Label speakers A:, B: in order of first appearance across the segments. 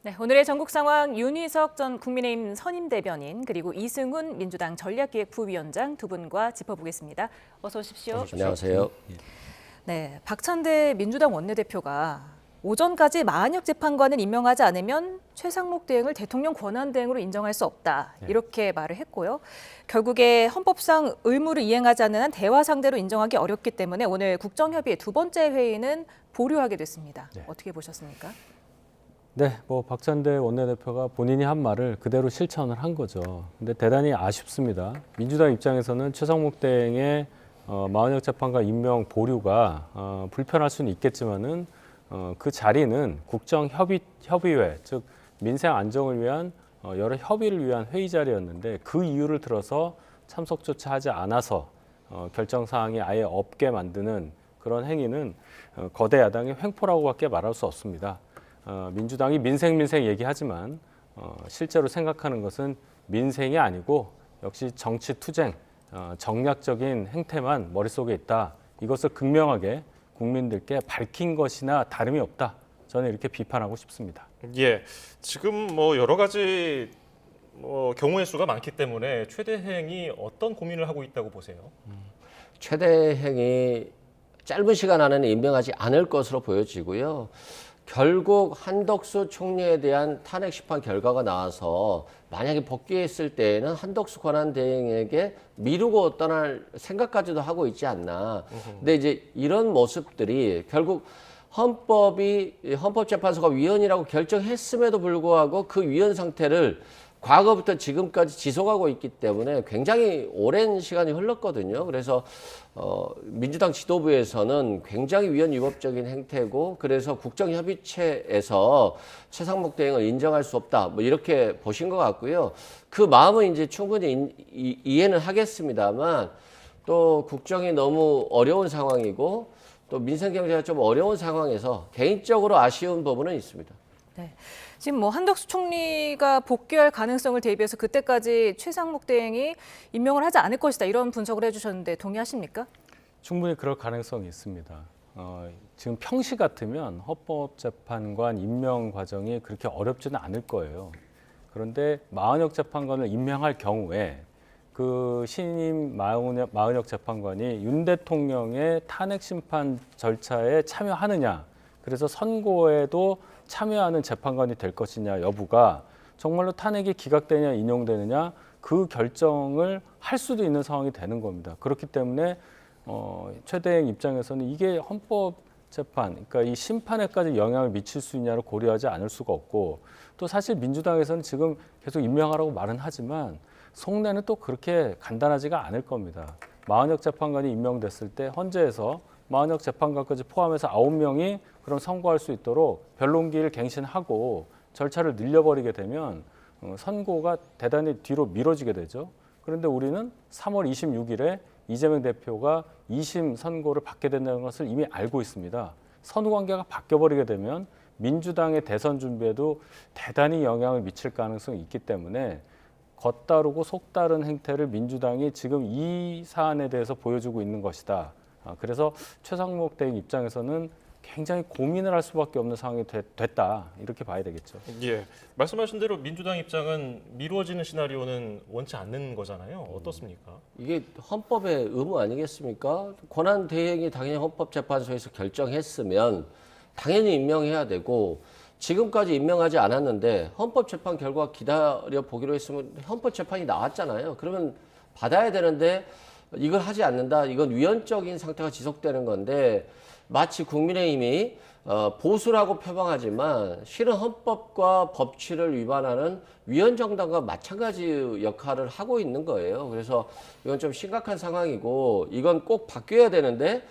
A: 네, 오늘의 전국 상황 윤희석 전 국민의힘 선임 대변인 그리고 이승훈 민주당 전략기획부위원장 두 분과 짚어보겠습니다. 어서 오십시오.
B: 안녕하세요.
A: 네, 박찬대 민주당 원내대표가 오전까지 마한혁 재판관을 임명하지 않으면 최상목 대행을 대통령 권한대행으로 인정할 수 없다. 이렇게 말을 했고요. 결국에 헌법상 의무를 이행하지 않는 한 대화 상대로 인정하기 어렵기 때문에 오늘 국정협의회 두 번째 회의는 보류하게 됐습니다. 어떻게 보셨습니까?
C: 네, 박찬대 원내대표가 본인이 한 말을 그대로 실천을 한 거죠. 근데 대단히 아쉽습니다. 민주당 입장에서는 최상목 대행의 마한혁 재판관 임명 보류가 불편할 수는 있겠지만은 그 자리는 국정협의회, 즉 민생 안정을 위한 여러 협의를 위한 회의 자리였는데 그 이유를 들어서 참석조차 하지 않아서 결정 사항이 아예 없게 만드는 그런 행위는 거대 야당의 횡포라고밖에 말할 수 없습니다. 민주당이 민생 얘기하지만 실제로 생각하는 것은 민생이 아니고 역시 정치 투쟁, 정략적인 행태만 머릿속에 있다. 이것을 극명하게 국민들께 밝힌 것이나 다름이 없다. 저는 이렇게 비판하고 싶습니다.
D: 예, 지금 여러 가지 경우의 수가 많기 때문에 최대행이 어떤 고민을 하고 있다고 보세요?
B: 최대행이 짧은 시간 안에는 임명하지 않을 것으로 보여지고요. 결국 한덕수 총리에 대한 탄핵 심판 결과가 나와서 만약에 복귀했을 때에는 한덕수 권한대행에게 미루고 떠날 생각까지도 하고 있지 않나. 근데 이제 이런 모습들이 결국 헌법재판소가 위헌이라고 결정했음에도 불구하고 그 위헌 상태를 과거부터 지금까지 지속하고 있기 때문에 굉장히 오랜 시간이 흘렀거든요. 그래서 민주당 지도부에서는 굉장히 위헌 위법적인 행태고 그래서 국정협의체에서 최상목 대행을 인정할 수 없다. 이렇게 보신 것 같고요. 그 마음은 이제 충분히 이해는 하겠습니다만 또 국정이 너무 어려운 상황이고 또 민생 경제가 좀 어려운 상황에서 개인적으로 아쉬운 부분은 있습니다.
A: 네. 지금 한덕수 총리가 복귀할 가능성을 대비해서 그때까지 최상목 대행이 임명을 하지 않을 것이다 이런 분석을 해주셨는데 동의하십니까?
C: 충분히 그럴 가능성이 있습니다. 지금 평시 같으면 헌법재판관 임명 과정이 그렇게 어렵지는 않을 거예요. 그런데 마한혁 재판관을 임명할 경우에 그 신임 마한혁 재판관이 윤 대통령의 탄핵 심판 절차에 참여하느냐, 그래서 선고에도 참여하는 재판관이 될 것이냐 여부가 정말로 탄핵이 기각되냐 인용되느냐 그 결정을 할 수도 있는 상황이 되는 겁니다. 그렇기 때문에 최대행 입장에서는 이게 헌법재판, 그러니까 이 심판에까지 영향을 미칠 수 있냐를 고려하지 않을 수가 없고 또 사실 민주당에서는 지금 계속 임명하라고 말은 하지만 속내는 또 그렇게 간단하지가 않을 겁니다. 마한혁 재판관이 임명됐을 때 헌재에서 마한혁 재판관까지 포함해서 9명이 그럼 선고할 수 있도록 변론기를 갱신하고 절차를 늘려버리게 되면 선고가 대단히 뒤로 미뤄지게 되죠. 그런데 우리는 3월 26일에 이재명 대표가 2심 선고를 받게 된다는 것을 이미 알고 있습니다. 선후관계가 바뀌어버리게 되면 민주당의 대선 준비에도 대단히 영향을 미칠 가능성이 있기 때문에 겉다르고 속다른 행태를 민주당이 지금 이 사안에 대해서 보여주고 있는 것이다. 그래서 최상목 대행 입장에서는 굉장히 고민을 할 수밖에 없는 상황이 됐다. 이렇게 봐야 되겠죠.
D: 예, 말씀하신 대로 민주당 입장은 미루어지는 시나리오는 원치 않는 거잖아요. 어떻습니까?
B: 이게 헌법의 의무 아니겠습니까? 권한대행이 당연히 헌법재판소에서 결정했으면 당연히 임명해야 되고 지금까지 임명하지 않았는데 헌법재판 결과 기다려 보기로 했으면 헌법재판이 나왔잖아요. 그러면 받아야 되는데 이걸 하지 않는다. 이건 위헌적인 상태가 지속되는 건데 마치 국민의힘이 보수라고 표방하지만 실은 헌법과 법치를 위반하는 위헌정당과 마찬가지 역할을 하고 있는 거예요. 그래서 이건 좀 심각한 상황이고 이건 꼭 바뀌어야 되는데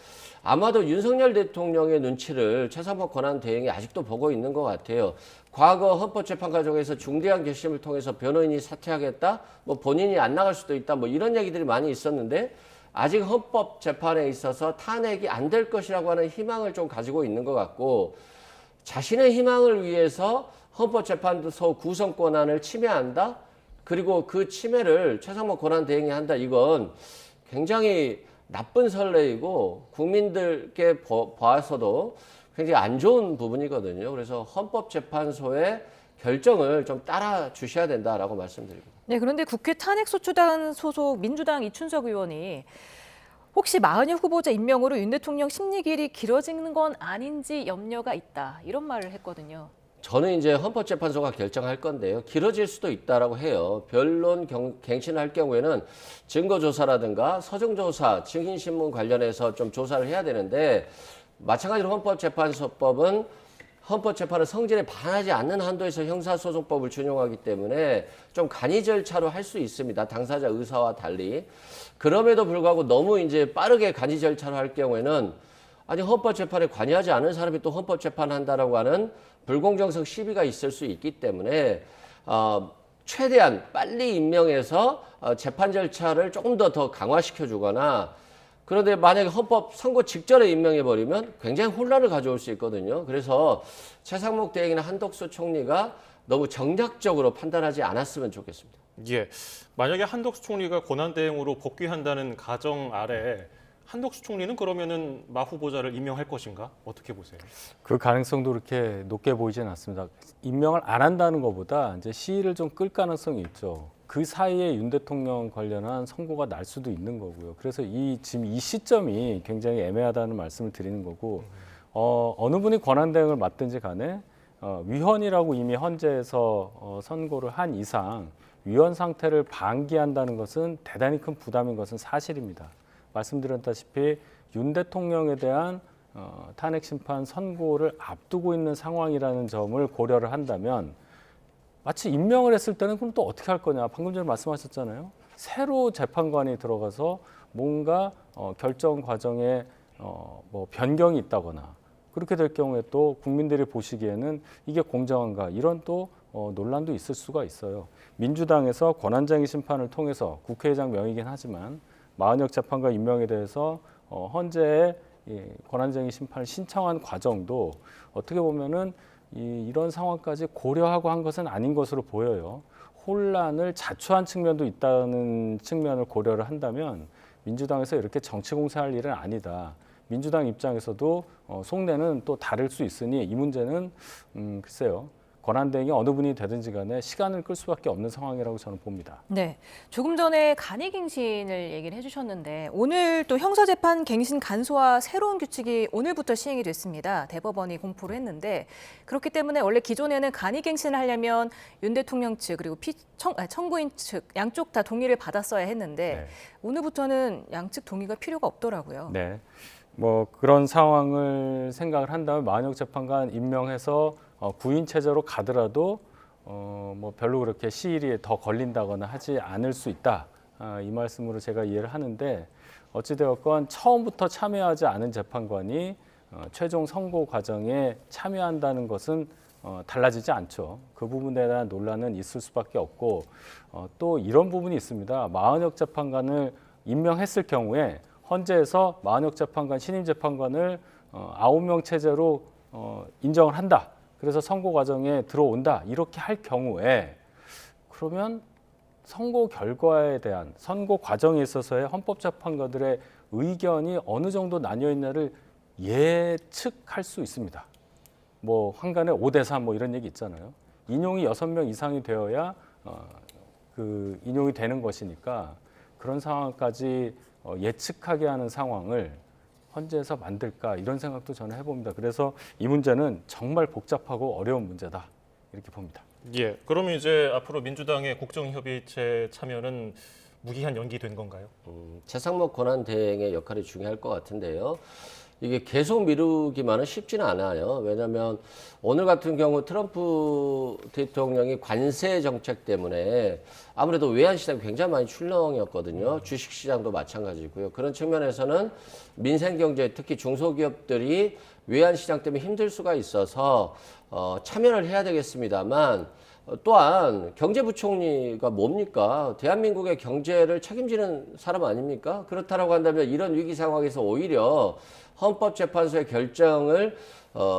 B: 아마도 윤석열 대통령의 눈치를 최상목 권한대행이 아직도 보고 있는 것 같아요. 과거 헌법재판 과정에서 중대한 결심을 통해서 변호인이 사퇴하겠다, 본인이 안 나갈 수도 있다, 이런 얘기들이 많이 있었는데 아직 헌법재판에 있어서 탄핵이 안 될 것이라고 하는 희망을 좀 가지고 있는 것 같고 자신의 희망을 위해서 헌법재판소 구성 권한을 침해한다? 그리고 그 침해를 최상목 권한대행이 한다? 이건 굉장히 나쁜 선례이고 국민들께 봐서도 굉장히 안 좋은 부분이거든요. 그래서 헌법재판소의 결정을 좀 따라 주셔야 된다라고 말씀드립니다.
A: 네, 그런데 국회 탄핵소추단 소속 민주당 이춘석 의원이 혹시 마흔여 후보자 임명으로 윤 대통령 심리길이 길어지는 건 아닌지 염려가 있다, 이런 말을 했거든요.
B: 저는 이제 헌법재판소가 결정할 건데요. 길어질 수도 있다라고 해요. 변론 갱신할 경우에는 증거조사라든가 서정조사, 증인신문 관련해서 좀 조사를 해야 되는데 마찬가지로 헌법재판소법은 헌법재판의 성질에 반하지 않는 한도에서 형사소송법을 준용하기 때문에 좀 간이 절차로 할 수 있습니다. 당사자 의사와 달리. 그럼에도 불구하고 너무 이제 빠르게 간이 절차로 할 경우에는 아니 헌법재판에 관여하지 않은 사람이 또 헌법재판한다라고 하는 불공정성 시비가 있을 수 있기 때문에 최대한 빨리 임명해서 재판 절차를 조금 더 강화시켜 주거나 그런데 만약에 헌법 선고 직전에 임명해버리면 굉장히 혼란을 가져올 수 있거든요. 그래서 최상목 대행이나 한덕수 총리가 너무 정략적으로 판단하지 않았으면 좋겠습니다.
D: 예, 만약에 한덕수 총리가 권한대행으로 복귀한다는 가정 아래 한덕수 총리는 그러면은 마 후보자를 임명할 것인가? 어떻게 보세요?
C: 그 가능성도 그렇게 높게 보이지는 않습니다. 임명을 안 한다는 것보다 이제 시일을 좀 끌 가능성이 있죠. 그 사이에 윤 대통령 관련한 선고가 날 수도 있는 거고요. 그래서 지금 이 시점이 굉장히 애매하다는 말씀을 드리는 거고, 어느 분이 권한대행을 맡든지 간에 위헌이라고 이미 헌재에서 선고를 한 이상 위헌 상태를 방기한다는 것은 대단히 큰 부담인 것은 사실입니다. 말씀드렸다시피 윤 대통령에 대한 탄핵 심판 선고를 앞두고 있는 상황이라는 점을 고려를 한다면 마치 임명을 했을 때는 그럼 또 어떻게 할 거냐. 방금 전에 말씀하셨잖아요. 새로 재판관이 들어가서 뭔가 결정 과정에 뭐 변경이 있다거나 그렇게 될 경우에 또 국민들이 보시기에는 이게 공정한가 이런 또 논란도 있을 수가 있어요. 민주당에서 권한쟁의 심판을 통해서 국회의장 명이긴 하지만 마흔역 재판관 임명에 대해서 헌재에 권한쟁의 심판을 신청한 과정도 어떻게 보면은 이런 상황까지 고려하고 한 것은 아닌 것으로 보여요. 혼란을 자초한 측면도 있다는 측면을 고려를 한다면 민주당에서 이렇게 정치 공세할 일은 아니다. 민주당 입장에서도 속내는 또 다를 수 있으니 이 문제는 글쎄요. 권한대행이 어느 분이 되든지 간에 시간을 끌 수밖에 없는 상황이라고 저는 봅니다.
A: 네, 조금 전에 간이갱신을 얘기를 해주셨는데 오늘 또 형사재판 갱신 간소화 새로운 규칙이 오늘부터 시행이 됐습니다. 대법원이 공포를 했는데 그렇기 때문에 원래 기존에는 간이갱신을 하려면 윤 대통령 측 그리고 청구인 측 양쪽 다 동의를 받았어야 했는데
C: 네.
A: 오늘부터는 양측 동의가 필요가 없더라고요.
C: 네, 뭐 그런 상황을 생각을 한다면 마흔역 재판관 임명해서 구인 체제로 가더라도 뭐 별로 그렇게 시일이 더 걸린다거나 하지 않을 수 있다. 이 말씀으로 제가 이해를 하는데 어찌되었건 처음부터 참여하지 않은 재판관이 최종 선고 과정에 참여한다는 것은 달라지지 않죠. 그 부분에 대한 논란은 있을 수밖에 없고 또 이런 부분이 있습니다. 마흔역 재판관을 임명했을 경우에 헌재에서 마흔역 재판관 신임 재판관을 9명 체제로 인정을 한다. 그래서 선고 과정에 들어온다. 이렇게 할 경우에 그러면 선고 결과에 대한 선고 과정에 있어서의 헌법재판관들의 의견이 어느 정도 나뉘어 있냐를 예측할 수 있습니다. 뭐 한간에 5대3 뭐 이런 얘기 있잖아요. 인용이 6명 이상이 되어야 그 인용이 되는 것이니까 그런 상황까지 예측하게 하는 상황을 헌재에서 만들까 이런 생각도 저는 해봅니다. 그래서 이 문제는 정말 복잡하고 어려운 문제다 이렇게 봅니다.
D: 예, 그러면 이제 앞으로 민주당의 국정협의체 참여는 무기한 연기된 건가요?
B: 최상목 권한대행의 역할이 중요할 것 같은데요. 이게 계속 미루기만은 쉽지는 않아요. 왜냐하면 오늘 같은 경우 트럼프 대통령이 관세 정책 때문에 아무래도 외환시장이 굉장히 많이 출렁이었거든요. 주식시장도 마찬가지고요. 그런 측면에서는 민생경제 특히 중소기업들이 외환시장 때문에 힘들 수가 있어서 참여를 해야 되겠습니다만 또한 경제부총리가 뭡니까? 대한민국의 경제를 책임지는 사람 아닙니까? 그렇다라고 한다면 이런 위기 상황에서 오히려 헌법재판소의 결정을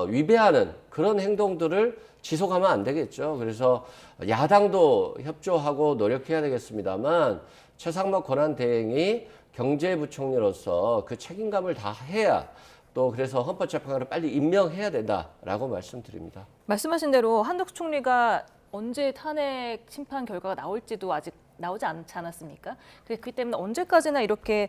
B: 위배하는 그런 행동들을 지속하면 안 되겠죠. 그래서 야당도 협조하고 노력해야 되겠습니다만 최상목 권한대행이 경제부총리로서 그 책임감을 다 해야 또 그래서 헌법재판관을 빨리 임명해야 된다라고 말씀드립니다.
A: 말씀하신 대로 한덕수 총리가 언제 탄핵 심판 결과가 나올지도 아직 나오지 않지 않았습니까? 그렇기 때문에 언제까지나 이렇게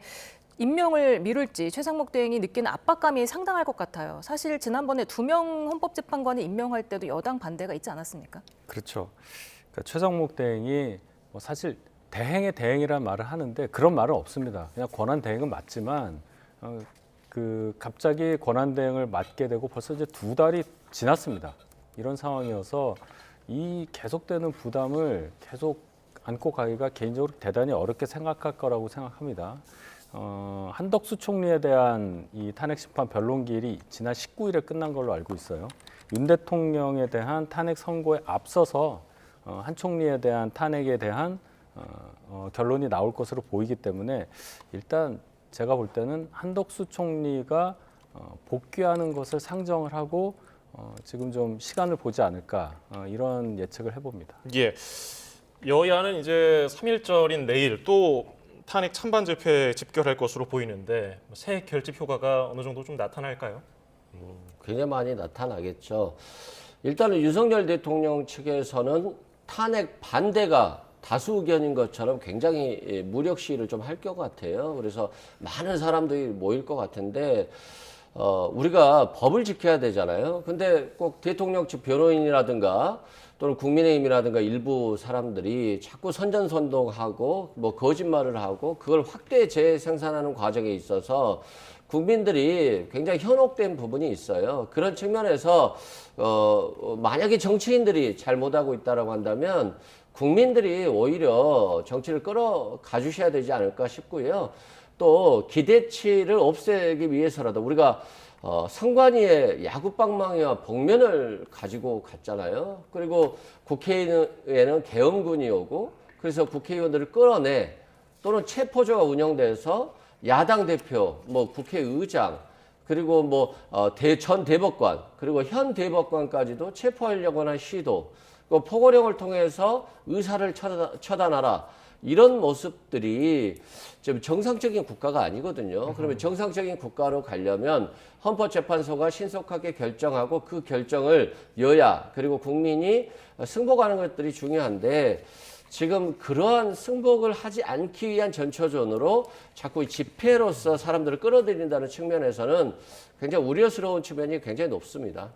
A: 임명을 미룰지 최상목 대행이 느끼는 압박감이 상당할 것 같아요. 사실 지난번에 2명 헌법재판관을 임명할 때도 여당 반대가 있지 않았습니까?
C: 그렇죠. 그러니까 최상목 대행이 뭐 사실 대행의 대행이라는 말을 하는데 그런 말은 없습니다. 그냥 권한 대행은 맞지만 그 갑자기 권한 대행을 맡게 되고 벌써 이제 2달이 지났습니다. 이런 상황이어서 이 계속되는 부담을 계속 안고 가기가 개인적으로 대단히 어렵게 생각할 거라고 생각합니다. 한덕수 총리에 대한 이 탄핵 심판 변론기일이 지난 19일에 끝난 걸로 알고 있어요. 윤 대통령에 대한 탄핵 선고에 앞서서 한 총리에 대한 탄핵에 대한 결론이 나올 것으로 보이기 때문에 일단 제가 볼 때는 한덕수 총리가 복귀하는 것을 상정을 하고 지금 좀 시간을 보지 않을까 이런 예측을 해봅니다.
D: 예. 여야는 이제 3일절인 내일 또 탄핵 찬반 집회 집결할 것으로 보이는데 새 결집 효과가 어느 정도 좀 나타날까요?
B: 굉장히 많이 나타나겠죠. 일단은 윤석열 대통령 측에서는 탄핵 반대가 다수 의견인 것처럼 굉장히 무력 시위를 좀 할 것 같아요. 그래서 많은 사람들이 모일 것 같은데 우리가 법을 지켜야 되잖아요. 근데 꼭 대통령 측 변호인이라든가 또는 국민의힘이라든가 일부 사람들이 자꾸 선전선동하고 뭐 거짓말을 하고 그걸 확대 재생산하는 과정에 있어서 국민들이 굉장히 현혹된 부분이 있어요. 그런 측면에서 만약에 정치인들이 잘못하고 있다라고 한다면 국민들이 오히려 정치를 끌어가 주셔야 되지 않을까 싶고요. 또 기대치를 없애기 위해서라도 우리가 선관위에 야구방망이와 복면을 가지고 갔잖아요. 그리고 국회에는 계엄군이 오고 그래서 국회의원들을 끌어내 또는 체포조가 운영돼서 야당 대표, 뭐 국회의장 그리고 뭐 전 대법관 그리고 현 대법관까지도 체포하려고 하는 시도 포고령을 통해서 의사를 처단하라. 이런 모습들이 좀 정상적인 국가가 아니거든요. 그러면 정상적인 국가로 가려면 헌법재판소가 신속하게 결정하고 그 결정을 여야 그리고 국민이 승복하는 것들이 중요한데 지금 그러한 승복을 하지 않기 위한 전초전으로 자꾸 집회로서 사람들을 끌어들인다는 측면에서는 굉장히 우려스러운 측면이 굉장히 높습니다.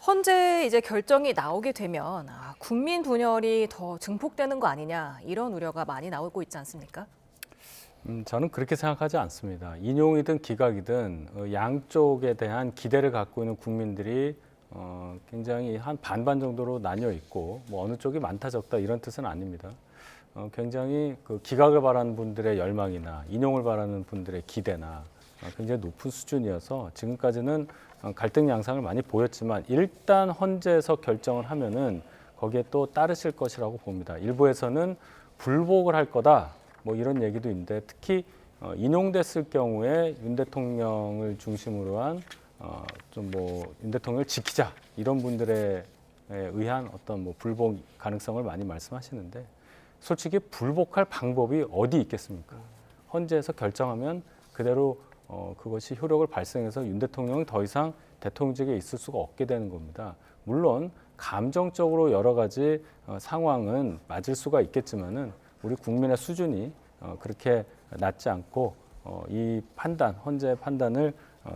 A: 헌재 이제 결정이 나오게 되면 국민 분열이 더 증폭되는 거 아니냐 이런 우려가 많이 나오고 있지 않습니까?
C: 저는 그렇게 생각하지 않습니다. 인용이든 기각이든 양쪽에 대한 기대를 갖고 있는 국민들이 굉장히 한 반반 정도로 나뉘어 있고 뭐 어느 쪽이 많다 적다 이런 뜻은 아닙니다. 굉장히 그 기각을 바라는 분들의 열망이나 인용을 바라는 분들의 기대나 굉장히 높은 수준이어서 지금까지는 갈등 양상을 많이 보였지만 일단 헌재에서 결정을 하면은 거기에 또 따르실 것이라고 봅니다. 일부에서는 불복을 할 거다 뭐 이런 얘기도 있는데 특히 인용됐을 경우에 윤 대통령을 중심으로 한 좀 뭐 윤 대통령을 지키자 이런 분들에 의한 어떤 뭐 불복 가능성을 많이 말씀하시는데 솔직히 불복할 방법이 어디 있겠습니까? 헌재에서 결정하면 그대로 그것이 효력을 발생해서 윤 대통령이 더 이상 대통령직에 있을 수가 없게 되는 겁니다. 물론 감정적으로 여러 가지 상황은 맞을 수가 있겠지만은 우리 국민의 수준이 그렇게 낮지 않고 이 판단, 헌재의 판단을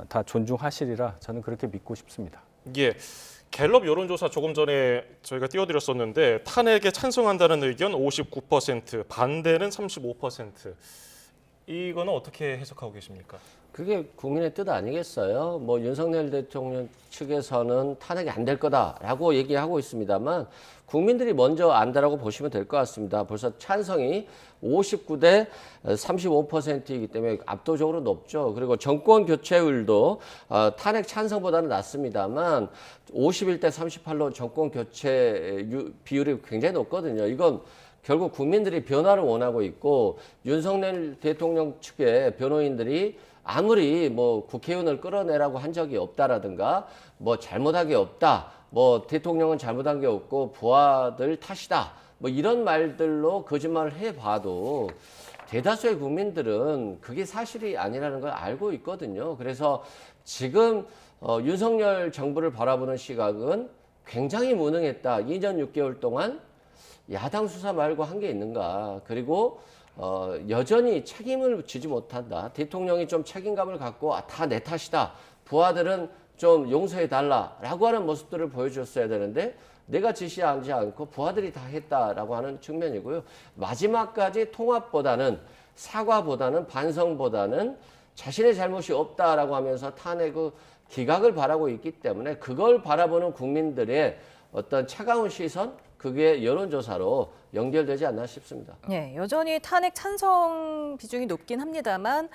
C: 다 존중하시리라 저는 그렇게 믿고 싶습니다.
D: 예. 갤럽 여론조사 조금 전에 저희가 띄워드렸었는데 탄핵에 찬성한다는 의견 59%, 반대는 35%. 이거는 어떻게 해석하고 계십니까?
B: 그게 국민의 뜻 아니겠어요? 뭐 윤석열 대통령 측에서는 탄핵이 안 될 거다라고 얘기하고 있습니다만 국민들이 먼저 안다라고 보시면 될 것 같습니다. 벌써 찬성이 59대 35%이기 때문에 압도적으로 높죠. 그리고 정권 교체율도 탄핵 찬성보다는 낮습니다만 51대 38로 정권 교체 비율이 굉장히 높거든요. 이건 결국 국민들이 변화를 원하고 있고 윤석열 대통령 측의 변호인들이 아무리 뭐 국회의원을 끌어내라고 한 적이 없다라든가 뭐 잘못한 게 없다, 뭐 대통령은 잘못한 게 없고 부하들 탓이다, 뭐 이런 말들로 거짓말을 해봐도 대다수의 국민들은 그게 사실이 아니라는 걸 알고 있거든요. 그래서 지금 윤석열 정부를 바라보는 시각은 굉장히 무능했다. 2년 6개월 동안 야당 수사 말고 한 게 있는가. 그리고 여전히 책임을 지지 못한다. 대통령이 좀 책임감을 갖고 다 내 탓이다. 부하들은 좀 용서해 달라라고 하는 모습들을 보여줬어야 되는데 내가 지시하지 않고 부하들이 다 했다라고 하는 측면이고요. 마지막까지 통합보다는 사과보다는 반성보다는 자신의 잘못이 없다라고 하면서 탄핵의 기각을 바라고 있기 때문에 그걸 바라보는 국민들의 어떤 차가운 시선, 그게 여론조사로 연결되지 않나 싶습니다.
A: 네, 여전히 탄핵 찬성 비중이 높긴 합니다만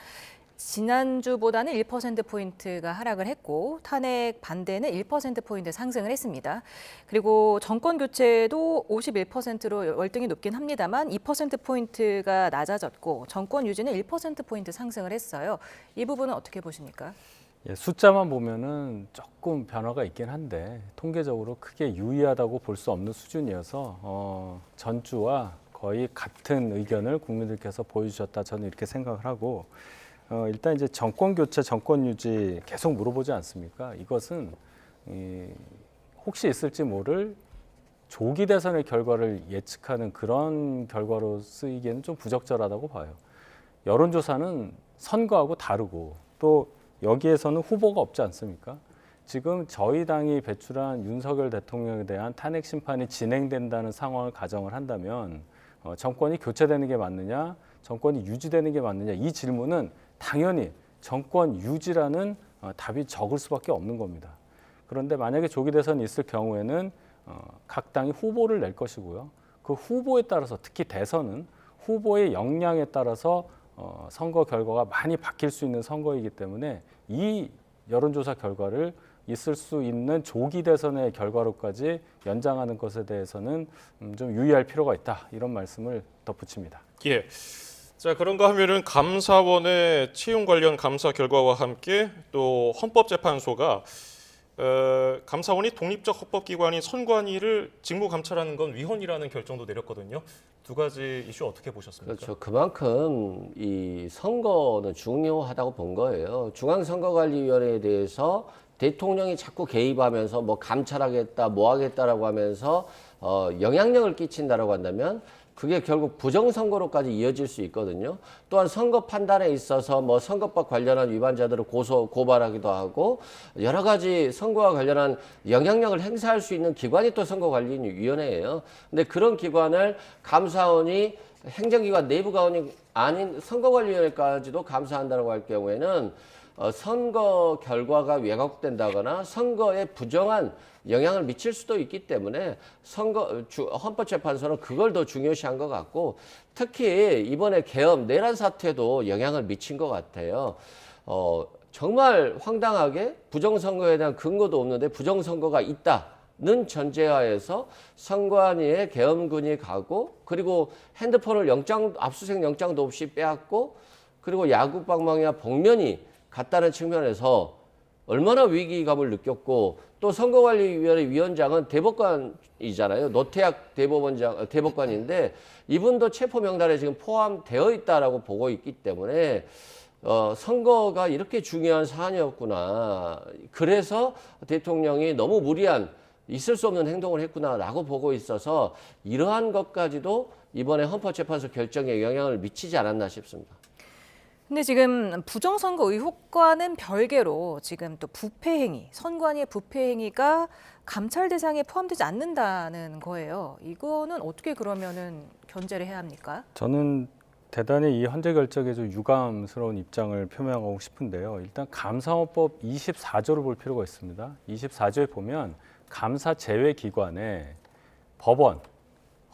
A: 지난주보다는 1%포인트가 하락을 했고 탄핵 반대는 1%포인트 상승을 했습니다. 그리고 정권 교체도 51%로 월등히 높긴 합니다만 2%포인트가 낮아졌고 정권 유지는 1%포인트 상승을 했어요. 이 부분은 어떻게 보십니까?
C: 예, 숫자만 보면은 조금 변화가 있긴 한데 통계적으로 크게 유의하다고 볼 수 없는 수준이어서 전주와 거의 같은 의견을 국민들께서 보여주셨다 저는 이렇게 생각을 하고 일단 이제 정권 교체, 정권 유지 계속 물어보지 않습니까? 이것은 혹시 있을지 모를 조기 대선의 결과를 예측하는 그런 결과로 쓰이기에는 좀 부적절하다고 봐요. 여론조사는 선거하고 다르고 또 여기에서는 후보가 없지 않습니까? 지금 저희 당이 배출한 윤석열 대통령에 대한 탄핵 심판이 진행된다는 상황을 가정을 한다면 정권이 교체되는 게 맞느냐, 정권이 유지되는 게 맞느냐 이 질문은 당연히 정권 유지라는 답이 적을 수밖에 없는 겁니다. 그런데 만약에 조기 대선이 있을 경우에는 각 당이 후보를 낼 것이고요. 그 후보에 따라서 특히 대선은 후보의 역량에 따라서 선거 결과가 많이 바뀔 수 있는 선거이기 때문에 이 여론조사 결과를 있을 수 있는 조기 대선의 결과로까지 연장하는 것에 대해서는 좀 유의할 필요가 있다. 이런 말씀을 덧붙입니다.
D: 예. 자, 그런가 하면은 감사원의 채용 관련 감사 결과와 함께 또 헌법재판소가 감사원이 독립적 헌법기관인 선관위를 직무 감찰하는 건 위헌이라는 결정도 내렸거든요. 두 가지 이슈 어떻게 보셨습니까?
B: 그렇죠. 그만큼 이 선거는 중요하다고 본 거예요. 중앙선거관리위원회에 대해서 대통령이 자꾸 개입하면서 뭐 감찰하겠다, 뭐 하겠다라고 하면서 영향력을 끼친다라고 한다면 그게 결국 부정선거로까지 이어질 수 있거든요. 또한 선거 판단에 있어서 뭐 선거법 관련한 위반자들을 고발하기도 하고 여러 가지 선거와 관련한 영향력을 행사할 수 있는 기관이 또 선거관리위원회예요. 근데 그런 기관을 감사원이 행정기관 내부가원이 아닌 선거관리위원회까지도 감사한다고 할 경우에는 선거 결과가 왜곡된다거나 선거에 부정한 영향을 미칠 수도 있기 때문에 헌법재판소는 그걸 더 중요시한 것 같고 특히 이번에 계엄 내란 사태도 영향을 미친 것 같아요. 정말 황당하게 부정선거에 대한 근거도 없는데 부정선거가 있다는 전제하에서 선관위에 계엄군이 가고 그리고 핸드폰을 압수수색 영장도 없이 빼앗고 그리고 야구 방망이와 복면이 갔다는 측면에서 얼마나 위기감을 느꼈고 또 선거관리위원회 위원장은 대법관이잖아요. 노태학 대법관인데 이분도 체포 명단에 지금 포함되어 있다라고 보고 있기 때문에 선거가 이렇게 중요한 사안이었구나. 그래서 대통령이 너무 무리한 있을 수 없는 행동을 했구나라고 보고 있어서 이러한 것까지도 이번에 헌법재판소 결정에 영향을 미치지 않았나 싶습니다.
A: 근데 지금 부정선거 의혹과는 별개로 지금 또 부패 행위, 선관위의 부패 행위가 감찰 대상에 포함되지 않는다는 거예요. 이거는 어떻게 그러면은 견제를 해야 합니까?
C: 저는 대단히 이 헌재 결정에 좀 유감스러운 입장을 표명하고 싶은데요. 일단 감사원법 24조를 볼 필요가 있습니다. 24조에 보면 감사 제외 기관에 법원,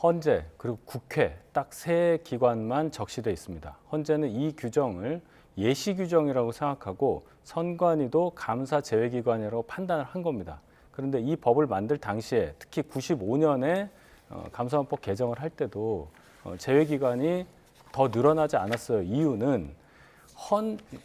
C: 헌재 그리고 국회 딱 세 기관만 적시되어 있습니다. 헌재는 이 규정을 예시 규정이라고 생각하고 선관위도 감사 제외 기관이라고 판단을 한 겁니다. 그런데 이 법을 만들 당시에 특히 95년에 감사원법 개정을 할 때도 제외 기관이 더 늘어나지 않았어요. 이유는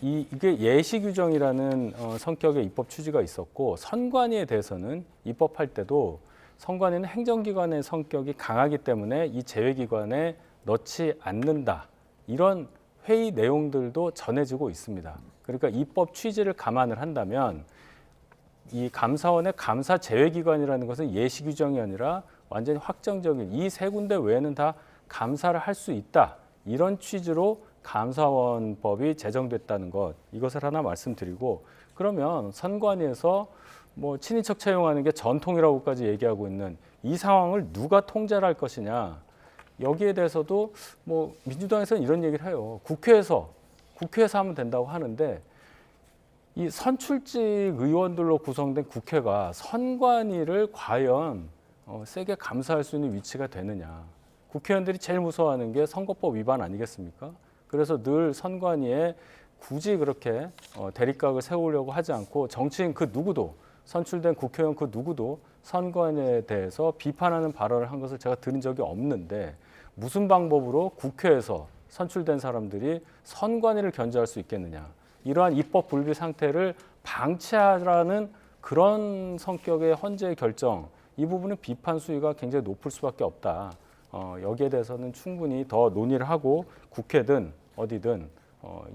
C: 이게 예시 규정이라는 성격의 입법 취지가 있었고 선관위에 대해서는 입법할 때도 선관위는 행정기관의 성격이 강하기 때문에 이 제외기관에 넣지 않는다. 이런 회의 내용들도 전해지고 있습니다. 그러니까 입법 취지를 감안을 한다면 이 감사원의 감사 제외기관이라는 것은 예시 규정이 아니라 완전히 확정적인 이 세 군데 외에는 다 감사를 할 수 있다. 이런 취지로 감사원법이 제정됐다는 것, 이것을 하나 말씀드리고, 그러면 선관위에서 뭐 친인척 채용하는 게 전통이라고까지 얘기하고 있는 이 상황을 누가 통제를 할 것이냐, 여기에 대해서도 뭐 민주당에서는 이런 얘기를 해요. 국회에서 하면 된다고 하는데, 이 선출직 의원들로 구성된 국회가 선관위를 과연 세게 감사할 수 있는 위치가 되느냐. 국회의원들이 제일 무서워하는 게 선거법 위반 아니겠습니까? 그래서 늘 선관위에 굳이 그렇게 대립각을 세우려고 하지 않고 정치인 그 누구도, 선출된 국회의원 그 누구도 선관위에 대해서 비판하는 발언을 한 것을 제가 들은 적이 없는데, 무슨 방법으로 국회에서 선출된 사람들이 선관위를 견제할 수 있겠느냐. 이러한 입법 불비 상태를 방치하라는 그런 성격의 헌재의 결정, 이 부분은 비판 수위가 굉장히 높을 수밖에 없다. 여기에 대해서는 충분히 더 논의를 하고 국회든 어디든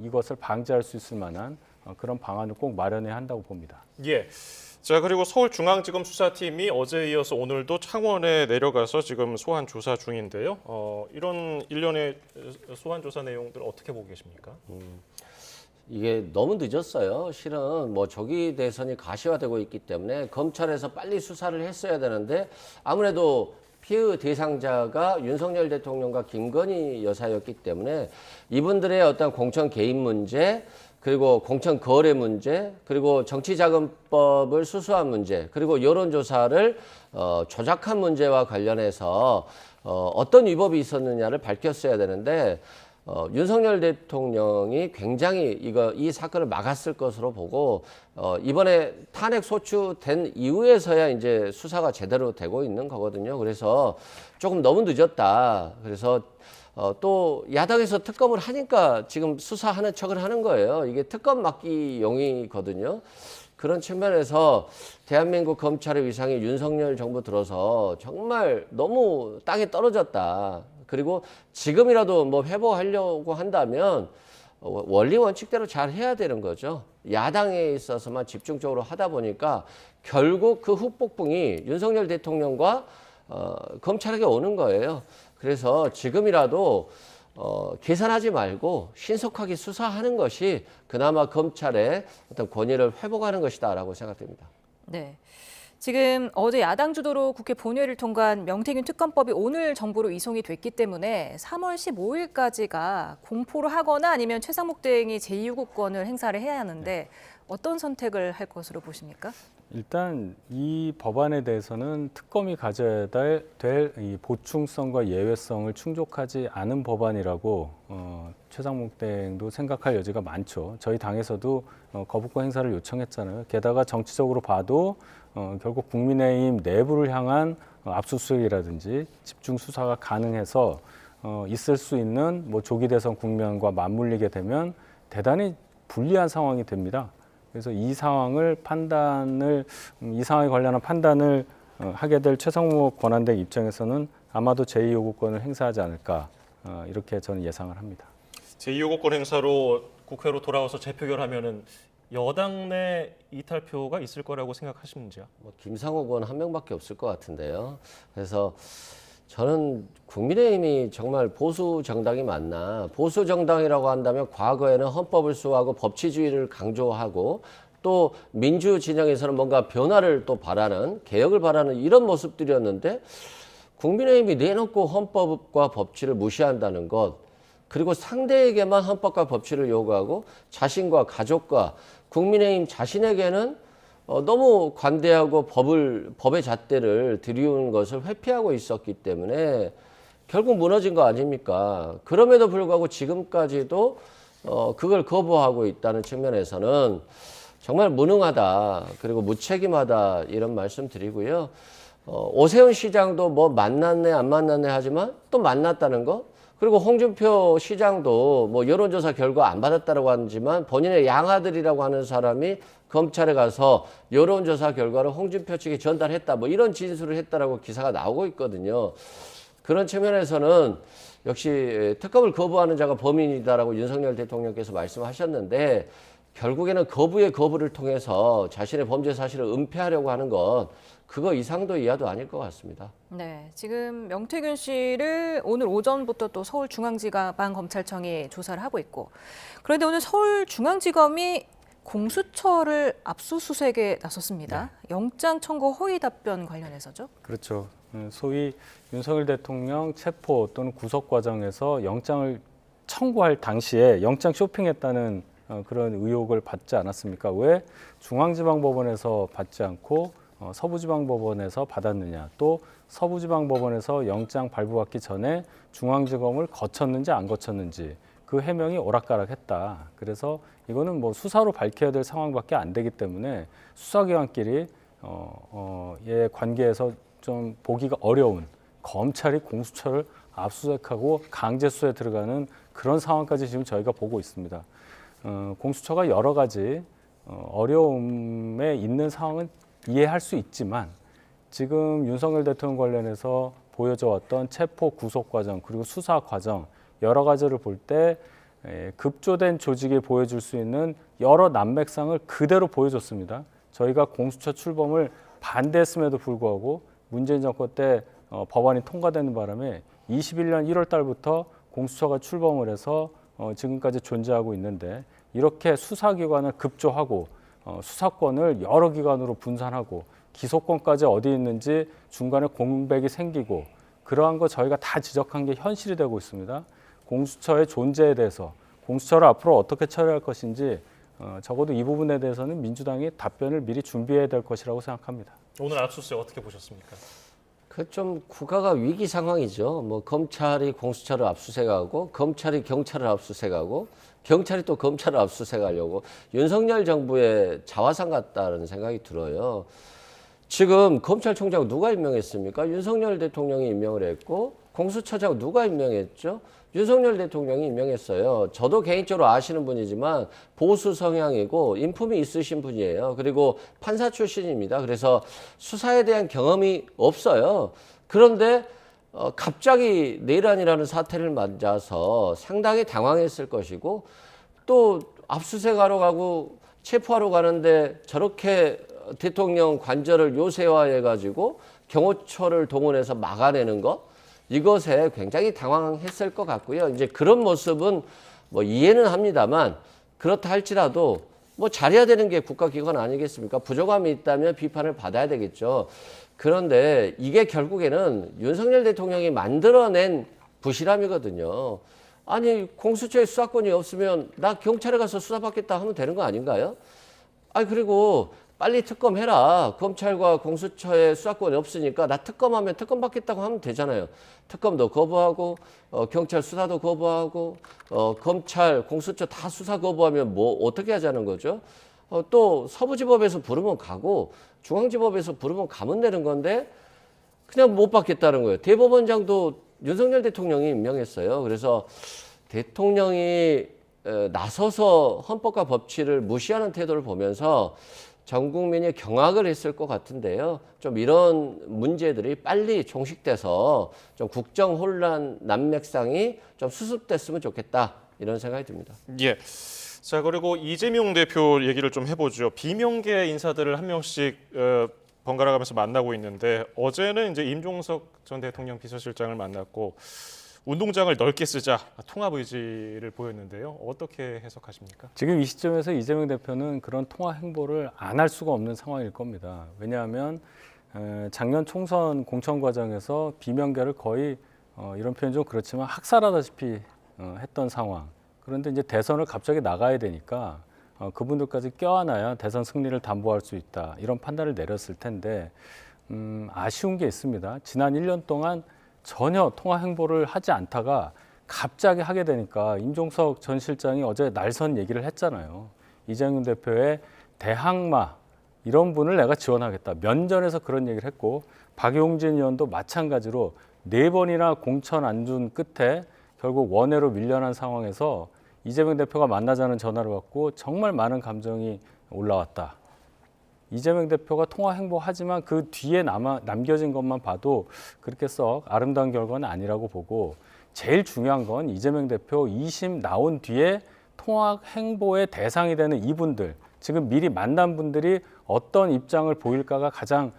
C: 이것을 방지할 수 있을 만한 그런 방안을 꼭 마련해야 한다고 봅니다.
D: 예. 자, 그리고 서울중앙지검 수사팀이 어제에 이어서 오늘도 창원에 내려가서 지금 소환 조사 중인데요. 이런 일련의 소환 조사 내용들 어떻게 보고 계십니까?
B: 이게 너무 늦었어요. 실은 뭐 조기 대선이 가시화되고 있기 때문에 검찰에서 빨리 수사를 했어야 되는데, 아무래도 피의 대상자가 윤석열 대통령과 김건희 여사였기 때문에 이분들의 어떤 공천 개입 문제, 그리고 공천 거래 문제, 그리고 정치자금법을 수수한 문제, 그리고 여론조사를 조작한 문제와 관련해서 어떤 위법이 있었느냐를 밝혔어야 되는데, 윤석열 대통령이 굉장히 이 사건을 막았을 것으로 보고, 이번에 탄핵 소추된 이후에서야 이제 수사가 제대로 되고 있는 거거든요. 그래서 조금 너무 늦었다. 그래서 또 야당에서 특검을 하니까 지금 수사하는 척을 하는 거예요. 이게 특검 막기용이거든요. 그런 측면에서 대한민국 검찰의 위상이 윤석열 정부 들어서 정말 너무 땅에 떨어졌다. 그리고 지금이라도 뭐 회복하려고 한다면 원리 원칙대로 잘 해야 되는 거죠. 야당에 있어서만 집중적으로 하다 보니까 결국 그 후폭풍이 윤석열 대통령과 검찰에게 오는 거예요. 그래서 지금이라도 계산하지 말고 신속하게 수사하는 것이 그나마 검찰의 어떤 권위를 회복하는 것이다라고 생각됩니다.
A: 네. 지금 어제 야당 주도로 국회 본회의를 통과한 명태균 특검법이 오늘 정부로 이송이 됐기 때문에 3월 15일까지가 공포를 하거나 아니면 최상목 대행이 제2요구권을 행사를 해야 하는데 어떤 선택을 할 것으로 보십니까?
C: 일단 이 법안에 대해서는 특검이 가져야 될 이 보충성과 예외성을 충족하지 않은 법안이라고 최상목 대행도 생각할 여지가 많죠. 저희 당에서도 거부권 행사를 요청했잖아요. 게다가 정치적으로 봐도 결국 국민의힘 내부를 향한 압수수색이라든지 집중 수사가 가능해서 있을 수 있는 뭐 조기 대선 국면과 맞물리게 되면 대단히 불리한 상황이 됩니다. 그래서 이 상황에 관련한 판단을 하게 될 최상목 권한대행 입장에서는 아마도 제2요구권을 행사하지 않을까 이렇게 저는 예상을 합니다.
D: 제2요구권 행사로 국회로 돌아와서 재표결하면은 여당 내 이탈표가 있을 거라고 생각하시는지요?
B: 뭐 김상호 의원 한 명밖에 없을 것 같은데요. 그래서 저는 국민의힘이 정말 보수 정당이 맞나, 보수 정당이라고 한다면 과거에는 헌법을 수호하고 법치주의를 강조하고 또 민주 진영에서는 뭔가 변화를 또 바라는, 개혁을 바라는 이런 모습들이었는데, 국민의힘이 내놓고 헌법과 법치를 무시한다는 것, 그리고 상대에게만 헌법과 법치를 요구하고 자신과 가족과 국민의힘 자신에게는 너무 관대하고 법의 잣대를 들이우는 것을 회피하고 있었기 때문에 결국 무너진 거 아닙니까? 그럼에도 불구하고 지금까지도 그걸 거부하고 있다는 측면에서는 정말 무능하다, 그리고 무책임하다, 이런 말씀 드리고요. 오세훈 시장도 뭐 만났네 안 만났네 하지만 또 만났다는 거, 그리고 홍준표 시장도 뭐 여론조사 결과 안 받았다고 하지만 본인의 양아들이라고 하는 사람이 검찰에 가서 여론조사 결과를 홍준표 측에 전달했다, 뭐 이런 진술을 했다라고 기사가 나오고 있거든요. 그런 측면에서는 역시 특검을 거부하는 자가 범인이다라고 윤석열 대통령께서 말씀하셨는데 결국에는 거부의 거부를 통해서 자신의 범죄 사실을 은폐하려고 하는 것 그거 이상도 이하도 아닐 것 같습니다.
A: 네, 지금 명태균 씨를 오늘 오전부터 또 서울중앙지방검찰청이 조사를 하고 있고 그런데 오늘 서울중앙지검이 공수처를 압수수색에 나섰습니다. 영장 청구 허위 답변 관련해서죠?
C: 그렇죠. 소위 윤석열 대통령 체포 또는 구속 과정에서 영장을 청구할 당시에 영장 쇼핑했다는 그런 의혹을 받지 않았습니까? 왜 중앙지방법원에서 받지 않고 서부지방법원에서 받았느냐? 또 서부지방법원에서 영장 발부받기 전에 중앙지검을 거쳤는지 안 거쳤는지 그 해명이 오락가락했다. 그래서 이거는 뭐 수사로 밝혀야 될 상황밖에 안 되기 때문에 수사기관끼리 의 관계에서 좀 보기가 어려운 검찰이 공수처를 압수수색하고 강제 수사에 들어가는 그런 상황까지 지금 저희가 보고 있습니다. 공수처가 여러 가지 어려움에 있는 상황은 이해할 수 있지만 지금 윤석열 대통령 관련해서 보여져 왔던 체포 구속 과정 그리고 수사 과정 여러 가지를 볼 때 급조된 조직에 보여줄 수 있는 여러 난맥상을 그대로 보여줬습니다. 저희가 공수처 출범을 반대했음에도 불구하고 문재인 정권 때 법안이 통과되는 바람에 21년 1월 달부터 공수처가 출범을 해서 지금까지 존재하고 있는데 이렇게 수사기관을 급조하고 수사권을 여러 기관으로 분산하고 기소권까지 어디 있는지 중간에 공백이 생기고 그러한 거 저희가 다 지적한 게 현실이 되고 있습니다. 공수처의 존재에 대해서 공수처를 앞으로 어떻게 처리할 것인지 적어도 이 부분에 대해서는 민주당이 답변을 미리 준비해야 될 것이라고 생각합니다.
D: 오늘 압수수색 어떻게 보셨습니까?
B: 그 좀 국가가 위기 상황이죠. 뭐 검찰이 공수처를 압수수색하고 검찰이 경찰을 압수수색하고 경찰이 또 검찰을 압수수색하려고 윤석열 정부의 자화상 같다는 생각이 들어요. 지금 검찰총장 누가 임명했습니까? 윤석열 대통령이 임명을 했고 공수처장 누가 임명했죠? 윤석열 대통령이 임명했어요. 저도 개인적으로 아시는 분이지만 보수 성향이고 인품이 있으신 분이에요. 그리고 판사 출신입니다. 그래서 수사에 대한 경험이 없어요. 그런데 갑자기 내란이라는 사태를 맞아서 상당히 당황했을 것이고 또 압수수색하러 가고 체포하러 가는데 저렇게 대통령 관절을 요새화해가지고 경호처를 동원해서 막아내는 것 이것에 굉장히 당황했을 것 같고요. 이제 그런 모습은 뭐 이해는 합니다만 그렇다 할지라도 뭐 잘해야 되는 게 국가기관 아니겠습니까? 부족함이 있다면 비판을 받아야 되겠죠. 그런데 이게 결국에는 윤석열 대통령이 만들어낸 부실함이거든요. 아니 공수처에 수사권이 없으면 나 경찰에 가서 수사받겠다 하면 되는 거 아닌가요? 아니 그리고 빨리 특검해라. 검찰과 공수처에 수사권이 없으니까 나 특검하면 특검 받겠다고 하면 되잖아요. 특검도 거부하고 경찰 수사도 거부하고 검찰, 공수처 다 수사 거부하면 뭐 어떻게 하자는 거죠? 또 서부지법에서 부르면 가고 중앙지법에서 부르면 가면 되는 건데 그냥 못 받겠다는 거예요. 대법원장도 윤석열 대통령이 임명했어요. 그래서 대통령이 나서서 헌법과 법치를 무시하는 태도를 보면서 전 국민이 경악을 했을 것 같은데요. 좀 이런 문제들이 빨리 종식돼서 좀 국정 혼란 난맥상이 좀 수습됐으면 좋겠다 이런 생각이 듭니다.
D: 예. 자 그리고 이재명 대표 얘기를 좀 해보죠. 비명계 인사들을 한 명씩 번갈아가면서 만나고 있는데 어제는 이제 임종석 전 대통령 비서실장을 만났고 운동장을 넓게 쓰자 통합 의지를 보였는데요. 어떻게 해석하십니까?
C: 지금 이 시점에서 이재명 대표는 그런 통화 행보를 안 할 수가 없는 상황일 겁니다. 왜냐하면 작년 총선 공천 과정에서 비명계를 거의 이런 표현 좀 그렇지만 학살하다시피 했던 상황. 그런데 이제 대선을 갑자기 나가야 되니까 그분들까지 껴안아야 대선 승리를 담보할 수 있다. 이런 판단을 내렸을 텐데 아쉬운 게 있습니다. 지난 1년 동안 전혀 통화 행보를 하지 않다가 갑자기 하게 되니까 임종석 전 실장이 어제 날선 얘기를 했잖아요. 이재명 대표의 대항마 이런 분을 내가 지원하겠다. 면전에서 그런 얘기를 했고 박용진 의원도 마찬가지로 4번이나 공천 안 준 끝에 결국 원외로 밀려난 상황에서 이재명 대표가 만나자는 전화를 받고 정말 많은 감정이 올라왔다. 이재명 대표가 통화 행보하지만 그 뒤에 남겨진 것만 봐도 그렇게 썩 아름다운 결과는 아니라고 보고 제일 중요한 건 이재명 대표 2심 나온 뒤에 통화 행보의 대상이 되는 이분들, 지금 미리 만난 분들이 어떤 입장을 보일까가 가장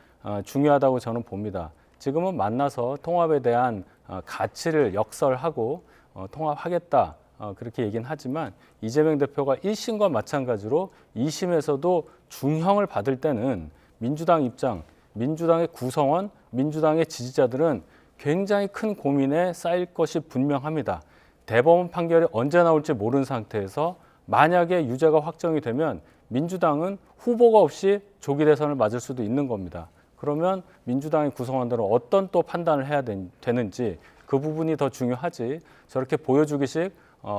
C: 중요하다고 저는 봅니다. 지금은 만나서 통합에 대한 가치를 역설하고 통합하겠다 그렇게 얘기는 하지만 이재명 대표가 1심과 마찬가지로 2심에서도 중형을 받을 때는 민주당 입장, 민주당의 구성원, 민주당의 지지자들은 굉장히 큰 고민에 쌓일 것이 분명합니다. 대법원 판결이 언제 나올지 모르는 상태에서 만약에 유죄가 확정이 되면 민주당은 후보가 없이 조기 대선을 맞을 수도 있는 겁니다. 그러면 민주당의 구성원들은 어떤 또 판단을 해야 되는지 그 부분이 더 중요하지 저렇게 보여주기식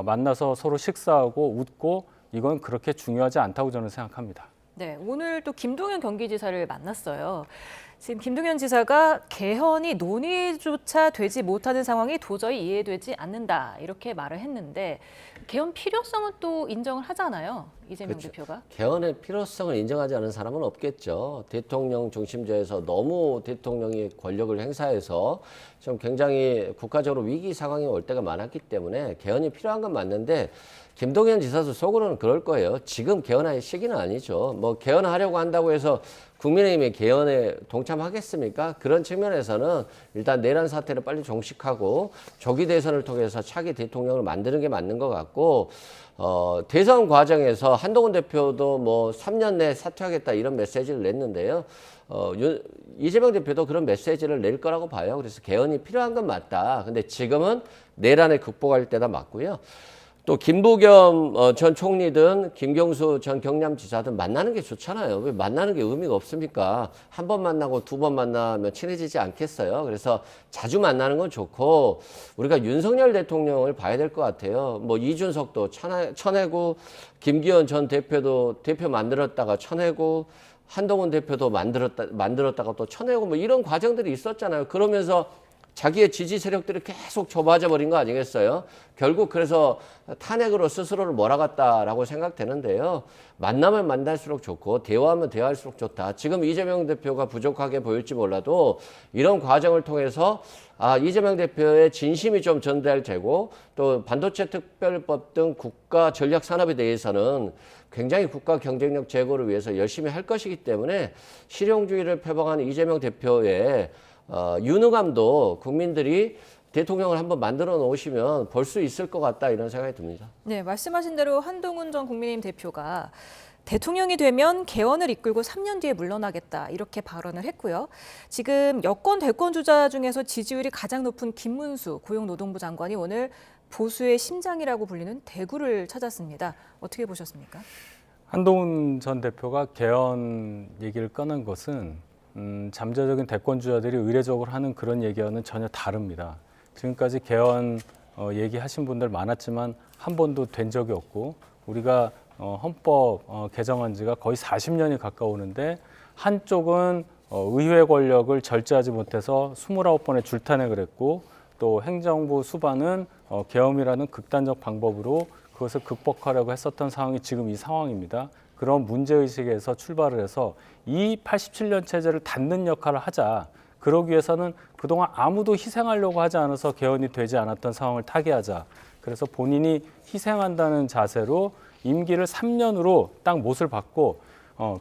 C: 만나서 서로 식사하고 웃고 이건 그렇게 중요하지 않다고 저는 생각합니다.
A: 네, 오늘 또 김동연 경기지사를 만났어요. 지금 김동연 지사가 개헌이 논의조차 되지 못하는 상황이 도저히 이해되지 않는다 이렇게 말을 했는데 개헌 필요성은 또 인정을 하잖아요. 이재명
B: 그렇죠.
A: 대표가.
B: 개헌의 필요성을 인정하지 않은 사람은 없겠죠. 대통령 중심제에서 너무 대통령이 권력을 행사해서 좀 굉장히 국가적으로 위기 상황이 올 때가 많았기 때문에 개헌이 필요한 건 맞는데 김동연 지사도 속으로는 그럴 거예요. 지금 개헌할 시기는 아니죠. 뭐 개헌하려고 한다고 해서 국민의힘이 개헌에 동참하겠습니까? 그런 측면에서는 일단 내란 사태를 빨리 종식하고 조기 대선을 통해서 차기 대통령을 만드는 게 맞는 것 같고 대선 과정에서 한동훈 대표도 뭐 3년 내에 사퇴하겠다 이런 메시지를 냈는데요. 이재명 대표도 그런 메시지를 낼 거라고 봐요. 그래서 개헌이 필요한 건 맞다. 근데 지금은 내란을 극복할 때다 맞고요. 또 김부겸 전 총리든 김경수 전 경남지사든 만나는 게 좋잖아요. 왜 만나는 게 의미가 없습니까? 한 번 만나고 두 번 만나면 친해지지 않겠어요? 그래서 자주 만나는 건 좋고 우리가 윤석열 대통령을 봐야 될 것 같아요. 뭐 이준석도 쳐내고 김기현 전 대표도 대표 만들었다가 쳐내고 한동훈 대표도 만들었다가 또 쳐내고 뭐 이런 과정들이 있었잖아요. 그러면서 자기의 지지 세력들이 계속 좁아져 버린 거 아니겠어요? 결국 그래서 탄핵으로 스스로를 몰아갔다라고 생각되는데요. 만나면 만날수록 좋고 대화하면 대화할수록 좋다. 지금 이재명 대표가 부족하게 보일지 몰라도 이런 과정을 통해서 이재명 대표의 진심이 좀 전달되고 또 반도체 특별법 등 국가 전략 산업에 대해서는 굉장히 국가 경쟁력 제고를 위해서 열심히 할 것이기 때문에 실용주의를 표방하는 이재명 대표의 유능함도 국민들이 대통령을 한번 만들어 놓으시면 볼 수 있을 것 같다 이런 생각이 듭니다.
A: 네, 말씀하신 대로 한동훈 전 국민의힘 대표가 대통령이 되면 개헌을 이끌고 3년 뒤에 물러나겠다 이렇게 발언을 했고요. 지금 여권 대권 주자 중에서 지지율이 가장 높은 김문수 고용노동부 장관이 오늘 보수의 심장이라고 불리는 대구를 찾았습니다. 어떻게 보셨습니까?
C: 한동훈 전 대표가 개헌 얘기를 꺼낸 것은 잠재적인 대권 주자들이 의례적으로 하는 그런 얘기와는 전혀 다릅니다. 지금까지 개헌 얘기하신 분들 많았지만 한 번도 된 적이 없고 우리가 헌법 개정한 지가 거의 40년이 가까우는데 한쪽은 의회 권력을 절제하지 못해서 29번의 줄탄핵을 했고 또 행정부 수반은 계엄이라는 극단적 방법으로 그것을 극복하려고 했었던 상황이 지금 이 상황입니다. 그런 문제의식에서 출발을 해서 이 87년 체제를 닫는 역할을 하자. 그러기 위해서는 그동안 아무도 희생하려고 하지 않아서 개헌이 되지 않았던 상황을 타개하자. 그래서 본인이 희생한다는 자세로 임기를 3년으로 딱 못을 받고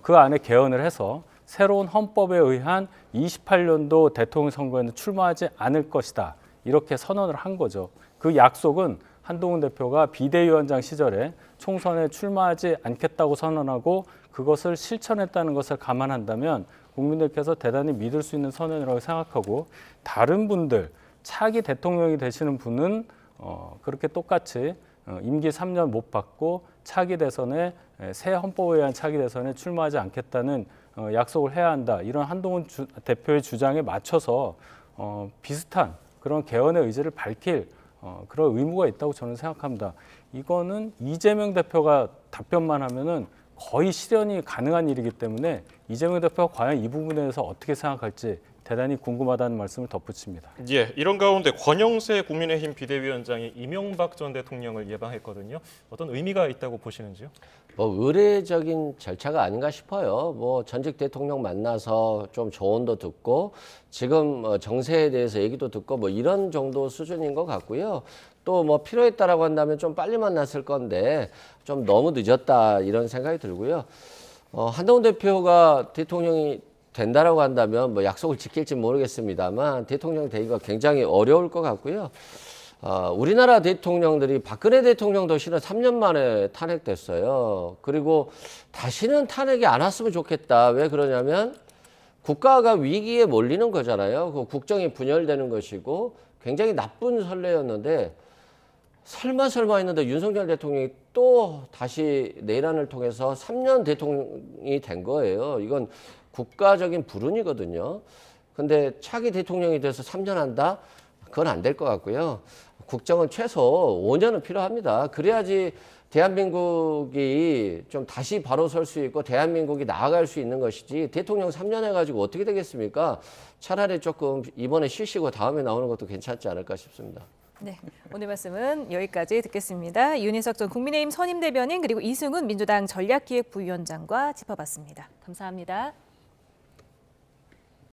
C: 그 안에 개헌을 해서 새로운 헌법에 의한 28년도 대통령 선거에는 출마하지 않을 것이다. 이렇게 선언을 한 거죠. 그 약속은 한동훈 대표가 비대위원장 시절에 총선에 출마하지 않겠다고 선언하고 그것을 실천했다는 것을 감안한다면 국민들께서 대단히 믿을 수 있는 선언이라고 생각하고 다른 분들 차기 대통령이 되시는 분은 그렇게 똑같이 임기 3년 못 받고 차기 대선에 새 헌법에 의한 차기 대선에 출마하지 않겠다는 약속을 해야 한다. 이런 한동훈 대표의 주장에 맞춰서 비슷한 그런 개헌의 의지를 밝힐 그런 의무가 있다고 저는 생각합니다. 이거는 이재명 대표가 답변만 하면은 거의 실현이 가능한 일이기 때문에 이재명 대표가 과연 이 부분에 대해서 어떻게 생각할지 대단히 궁금하다는 말씀을 덧붙입니다.
D: 예, 이런 가운데 권영세 국민의힘 비대위원장이 이명박 전 대통령을 예방했거든요. 어떤 의미가 있다고 보시는지요?
B: 뭐 의례적인 절차가 아닌가 싶어요. 뭐 전직 대통령 만나서 좀 조언도 듣고 지금 정세에 대해서 얘기도 듣고 뭐 이런 정도 수준인 것 같고요. 또 뭐 필요했다라고 한다면 좀 빨리 만났을 건데 좀 너무 늦었다 이런 생각이 들고요. 한동훈 대표가 대통령이 된다라고 한다면 뭐 약속을 지킬지 모르겠습니다만 대통령 되기가 굉장히 어려울 것 같고요. 우리나라 대통령들이 박근혜 대통령도 실은 3년 만에 탄핵됐어요. 그리고 다시는 탄핵이 안 왔으면 좋겠다. 왜 그러냐면 국가가 위기에 몰리는 거잖아요. 그 국정이 분열되는 것이고 굉장히 나쁜 선례였는데 설마 했는데 윤석열 대통령이 또 다시 내란을 통해서 3년 대통령이 된 거예요. 이건 국가적인 불운이거든요. 근데 차기 대통령이 돼서 3년 한다? 그건 안 될 것 같고요. 국정은 최소 5년은 필요합니다. 그래야지 대한민국이 좀 다시 바로 설 수 있고 대한민국이 나아갈 수 있는 것이지 대통령 3년 해가지고 어떻게 되겠습니까? 차라리 조금 이번에 쉬시고 다음에 나오는 것도 괜찮지 않을까 싶습니다.
A: 네, 오늘 말씀은 여기까지 듣겠습니다. 윤희석 전 국민의힘 선임대변인 그리고 이승훈 민주당 전략기획부위원장과 짚어봤습니다. 감사합니다.